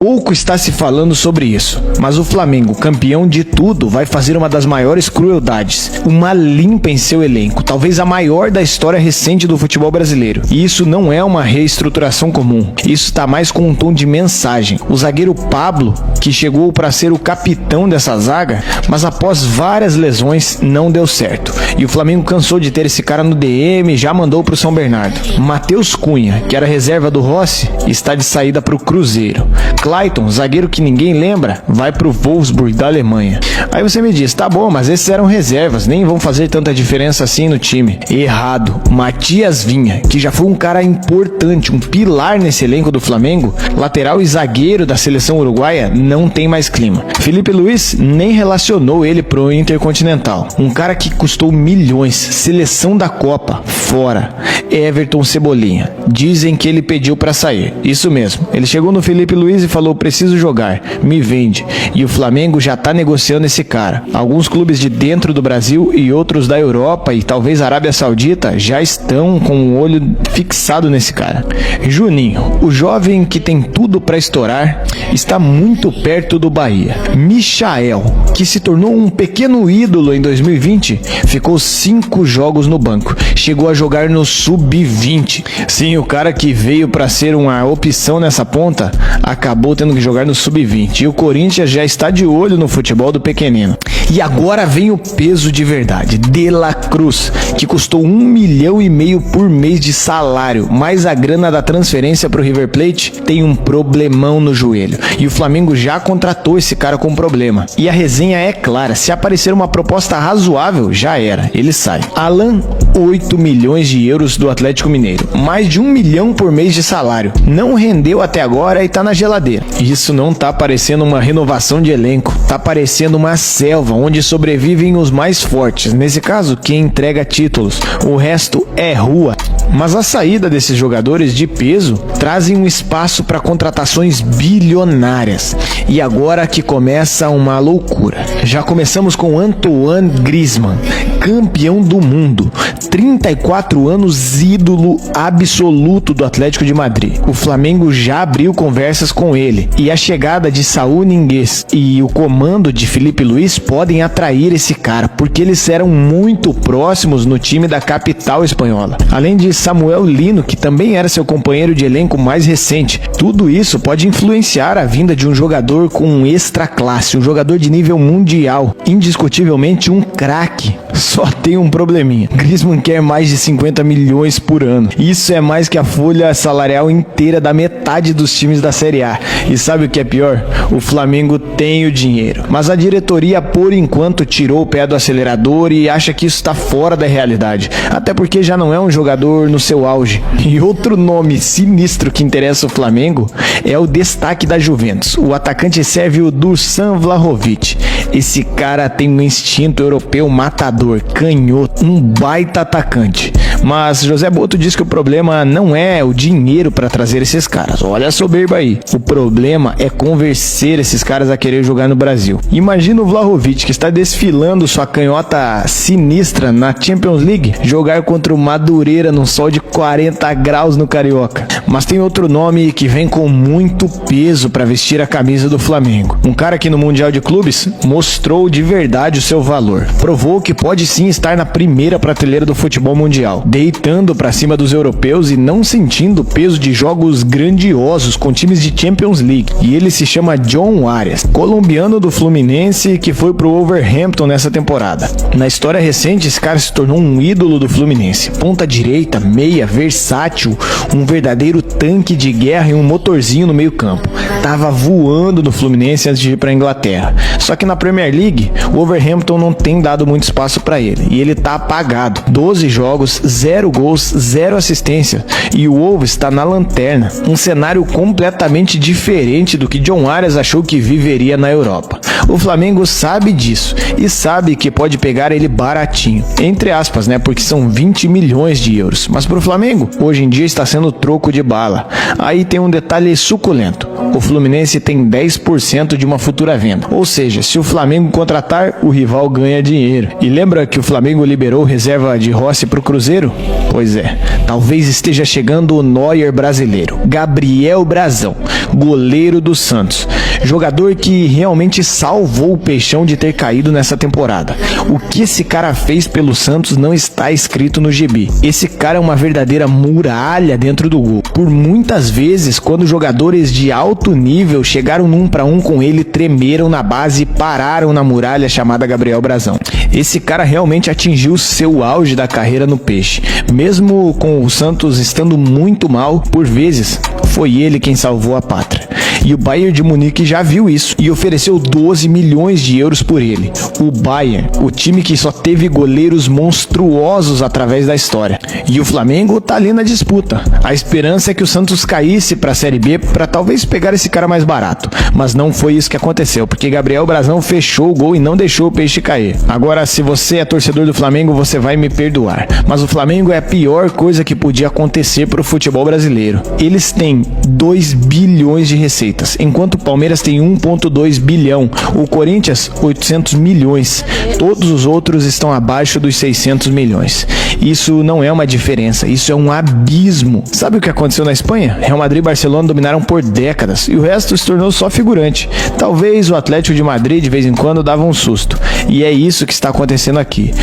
Pouco está se falando sobre isso, mas o Flamengo, campeão de tudo, vai fazer uma das maiores crueldades, uma limpa em seu elenco, talvez a maior da história recente do futebol brasileiro. E isso não é uma reestruturação comum, isso está mais com um tom de mensagem. O zagueiro Pablo, que chegou para ser o capitão dessa zaga, mas após várias lesões não deu certo. E o Flamengo cansou de ter esse cara no DM e já mandou para o São Bernardo. Matheus Cunha, que era reserva do Rossi, está de saída para o Cruzeiro. Clayton, zagueiro que ninguém lembra, vai pro Wolfsburg da Alemanha. Aí você me diz, tá bom, mas esses eram reservas, nem vão fazer tanta diferença assim no time. Errado. Matias Vinha, que já foi um cara importante, um pilar nesse elenco do Flamengo, lateral e zagueiro da seleção uruguaia, não tem mais clima. Felipe Luiz nem relacionou ele pro Intercontinental. Um cara que custou milhões, seleção da Copa, fora. Everton Cebolinha. Dizem que ele pediu pra sair. Isso mesmo. Ele chegou no Felipe Luiz e falou, preciso jogar, me vende. E o Flamengo já tá negociando esse cara. Alguns clubes de dentro do Brasil e outros da Europa e talvez Arábia Saudita já estão com o olho fixado nesse cara. Juninho, o jovem que tem tudo pra estourar, está muito perto do Bahia. Michael, que se tornou um pequeno ídolo em 2020, ficou 5 jogos no banco. Chegou a jogar no Sub-20. Sim, o cara que veio pra ser uma opção nessa ponta, acabou tendo que jogar no Sub-20. E o Corinthians já está de olho no futebol do pequenino. E agora vem o peso de verdade. De La Cruz, que custou 1,5 milhão por mês de salário, mais a grana da transferência pro River Plate, tem um problemão no joelho. E o Flamengo já contratou esse cara com problema. E a resenha é clara, se aparecer uma proposta razoável, já era, ele sai. Alan, 8 milhões de euros do Atlético Mineiro, mais de 1 milhão por mês de salário. Não rendeu até agora e tá na geladeira. Isso não tá parecendo uma renovação de elenco, tá parecendo uma selva onde sobrevivem os mais fortes. Nesse caso, quem entrega títulos, o resto é rua. Mas a saída desses jogadores de peso trazem um espaço para contratações bilionárias. E agora que começa uma loucura. Já começamos com Antoine Griezmann, campeão do mundo, 34 anos, ídolo absoluto do Atlético de Madrid. O Flamengo já abriu conversas com ele. E a chegada de Saúl Ñíguez e o comando de Felipe Luiz podem atrair esse cara, porque eles eram muito próximos no time da capital espanhola. Além de Samuel Lino, que também era seu companheiro de elenco mais recente. Tudo isso pode influenciar a vinda de um jogador com um extra classe, um jogador de nível mundial, indiscutivelmente um craque. Só tem um probleminha. Griezmann quer mais de 50 milhões por ano. Isso é mais que a folha salarial inteira da metade dos times da Série A. E sabe o que é pior? O Flamengo tem o dinheiro, mas a diretoria por enquanto tirou o pé do acelerador e acha que isso está fora da realidade. Até porque já não é um jogador no seu auge. E outro nome sinistro que interessa o Flamengo é o destaque da Juventus, o atacante sérvio Dusan Vlahovic. Esse cara tem um instinto europeu matador, canhoto, um baita atacante. Mas José Boto diz que o problema não é o dinheiro para trazer esses caras. Olha a soberba aí. O problema é convencer esses caras a querer jogar no Brasil. Imagina o Vlahovic, que está desfilando sua canhota sinistra na Champions League, jogar contra o Madureira num sol de 40 graus no Carioca. Mas tem outro nome que vem com muito peso para vestir a camisa do Flamengo. Um cara que no Mundial de Clubes mostrou de verdade o seu valor. Provou que pode sim estar na primeira prateleira do futebol mundial, deitando para cima dos europeus e não sentindo o peso de jogos grandiosos com times de Champions League. E ele se chama John Arias, colombiano do Fluminense, que foi pro Wolverhampton nessa temporada. Na história recente, esse cara se tornou um ídolo do Fluminense. Ponta direita, meia, versátil, um verdadeiro tanque de guerra e um motorzinho no meio campo. Tava voando no Fluminense antes de ir pra Inglaterra. Só que na Premier League, o Wolverhampton não tem dado muito espaço para ele. E ele tá apagado. 12 jogos, 0 gols, 0 assistência. E o Wolves está na lanterna. Um cenário completamente diferente do que John Arias achou que viveria na Europa. O Flamengo sabe disso e sabe que pode pegar ele baratinho, entre aspas, né, porque são 20 milhões de euros. Mas pro Flamengo, hoje em dia está sendo troco de bala. Aí tem um detalhe suculento. O Fluminense tem 10% de uma futura venda. Ou seja, se o Flamengo contratar, o rival ganha dinheiro. E lembra que o Flamengo liberou reserva de Rossi pro Cruzeiro? Pois é, talvez esteja chegando o Neuer brasileiro, Gabriel Brazão, goleiro do Santos. Jogador que realmente salvou o Peixão de ter caído nessa temporada. O que esse cara fez pelo Santos não está escrito no gibi. Esse cara é uma verdadeira muralha dentro do gol. Por muitas vezes, quando jogadores de alto nível chegaram num para um com ele, tremeram na base e pararam na muralha chamada Gabriel Brazão. Esse cara realmente atingiu seu auge da carreira no Peixe. Mesmo com o Santos estando muito mal, por vezes, foi ele quem salvou a pátria. E o Bayern de Munique já viu isso e ofereceu 12 milhões de euros por ele. O Bayern, o time que só teve goleiros monstruosos através da história. E o Flamengo tá ali na disputa. A esperança é que o Santos caísse pra Série B para talvez pegar esse cara mais barato. Mas não foi isso que aconteceu, porque Gabriel Brazão fechou o gol e não deixou o Peixe cair. Agora, se você é torcedor do Flamengo, você vai me perdoar. Mas o Flamengo é a pior coisa que podia acontecer pro futebol brasileiro. Eles têm 2 bilhões de receitas, enquanto o Palmeiras tem 1,2 bilhão, o Corinthians 800 milhões, todos os outros estão abaixo dos 600 milhões. Isso não é uma diferença, isso é um abismo. Sabe o que aconteceu na Espanha? Real Madrid e Barcelona dominaram por décadas e o resto se tornou só figurante. Talvez o Atlético de Madrid de vez em quando dava um susto. E é isso que está acontecendo aqui.